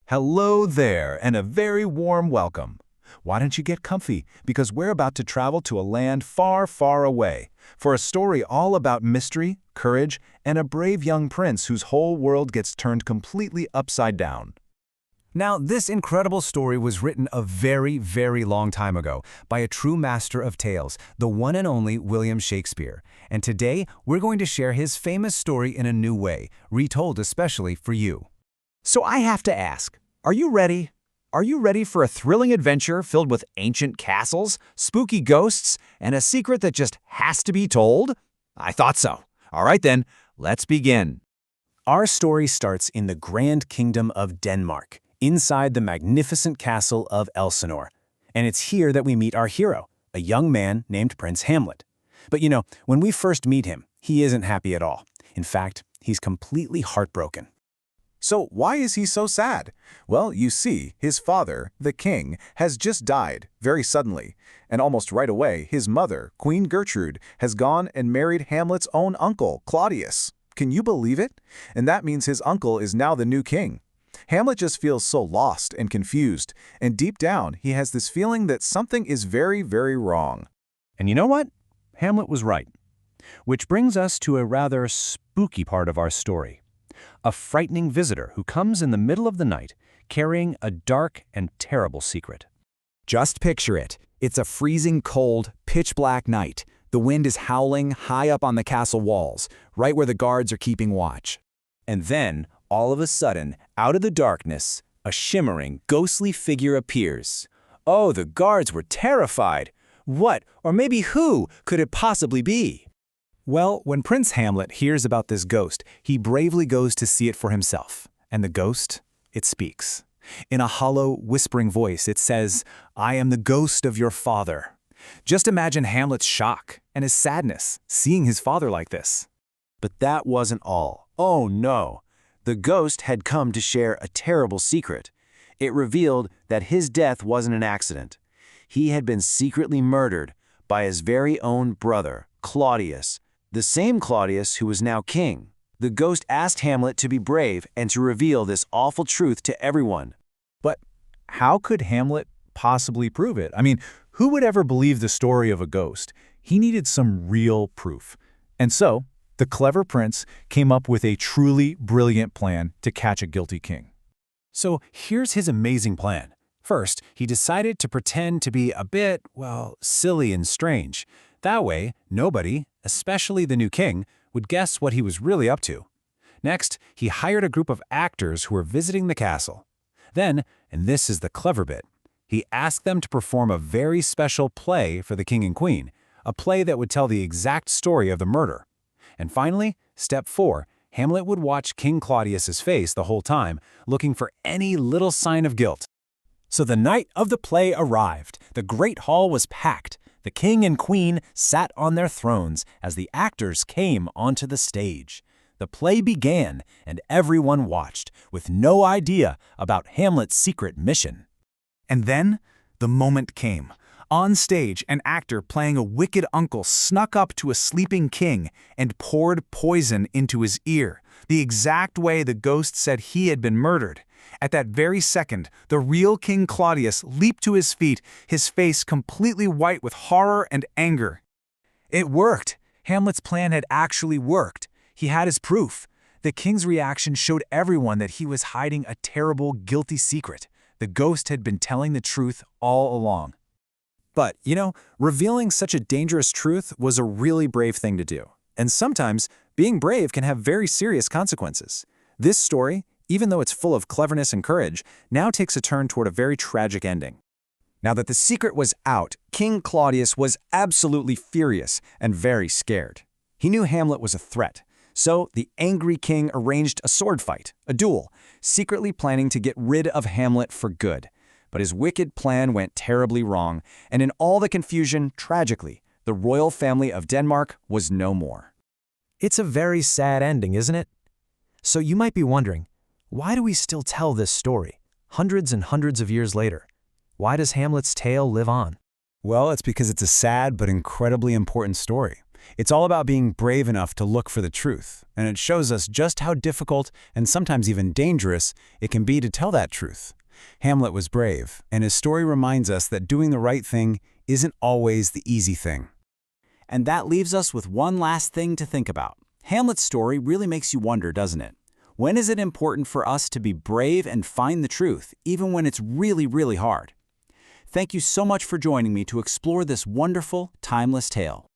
Hello there, and a very warm welcome. Why don't you get comfy? Because we're about to travel to a land far, far away for a story all about mystery, courage, and a brave young prince whose whole world gets turned completely upside down. Now, this incredible story was written a very, very long time ago by a true master of tales, the one and only William Shakespeare. And today, we're going to share his famous story in a new way, retold especially for you. So I have to ask, are you ready? Are you ready for a thrilling adventure filled with ancient castles, spooky ghosts, and a secret that just has to be told? I thought so. All right then, let's begin. Our story starts in the Grand Kingdom of Denmark, inside the magnificent castle of Elsinore. And it's here that we meet our hero, a young man named Prince Hamlet. But when we first meet him, he isn't happy at all. In fact, he's completely heartbroken. So why is he so sad? Well, you see, his father, the king, has just died very suddenly. And almost right away, his mother, Queen Gertrude, has gone and married Hamlet's own uncle, Claudius. Can you believe it? And that means his uncle is now the new king. Hamlet just feels so lost and confused, and deep down, he has this feeling that something is very, very wrong. And you know what? Hamlet was right. Which brings us to a rather spooky part of our story. A frightening visitor who comes in the middle of the night, carrying a dark and terrible secret. Just picture it. It's a freezing cold, pitch-black night. The wind is howling high up on the castle walls, right where the guards are keeping watch. And then, all of a sudden, out of the darkness, a shimmering, ghostly figure appears. Oh, the guards were terrified. What, or maybe who, could it possibly be? Well, when Prince Hamlet hears about this ghost, he bravely goes to see it for himself. And the ghost, it speaks. In a hollow, whispering voice, it says, "I am the ghost of your father." Just imagine Hamlet's shock and his sadness seeing his father like this. But that wasn't all. Oh no! The ghost had come to share a terrible secret. It revealed that his death wasn't an accident. He had been secretly murdered by his very own brother, Claudius, the same Claudius who was now king. The ghost asked Hamlet to be brave and to reveal this awful truth to everyone. But how could Hamlet possibly prove it? I mean, who would ever believe the story of a ghost? He needed some real proof. And so, the clever prince came up with a truly brilliant plan to catch a guilty king. So here's his amazing plan. First, he decided to pretend to be a bit, silly and strange. That way, nobody, especially the new king, would guess what he was really up to. Next, he hired a group of actors who were visiting the castle. Then, and this is the clever bit, he asked them to perform a very special play for the king and queen, a play that would tell the exact story of the murder. And finally, step 4, Hamlet would watch King Claudius's face the whole time, looking for any little sign of guilt. So the night of the play arrived. The great hall was packed. The king and queen sat on their thrones as the actors came onto the stage. The play began, and everyone watched, with no idea about Hamlet's secret mission. And then, the moment came. On stage, an actor playing a wicked uncle snuck up to a sleeping king and poured poison into his ear, the exact way the ghost said he had been murdered. At that very second, the real King Claudius leaped to his feet, his face completely white with horror and anger. It worked. Hamlet's plan had actually worked. He had his proof. The king's reaction showed everyone that he was hiding a terrible, guilty secret. The ghost had been telling the truth all along. But, revealing such a dangerous truth was a really brave thing to do. And sometimes, being brave can have very serious consequences. This story, even though it's full of cleverness and courage, now takes a turn toward a very tragic ending. Now that the secret was out, King Claudius was absolutely furious and very scared. He knew Hamlet was a threat. So the angry king arranged a sword fight, a duel, secretly planning to get rid of Hamlet for good. But his wicked plan went terribly wrong, and in all the confusion, tragically, the royal family of Denmark was no more. It's a very sad ending, isn't it? So you might be wondering, why do we still tell this story, hundreds and hundreds of years later? Why does Hamlet's tale live on? Well, it's because it's a sad but incredibly important story. It's all about being brave enough to look for the truth, and it shows us just how difficult and sometimes even dangerous it can be to tell that truth. Hamlet was brave, and his story reminds us that doing the right thing isn't always the easy thing. And that leaves us with one last thing to think about. Hamlet's story really makes you wonder, doesn't it? When is it important for us to be brave and find the truth, even when it's really, really hard? Thank you so much for joining me to explore this wonderful, timeless tale.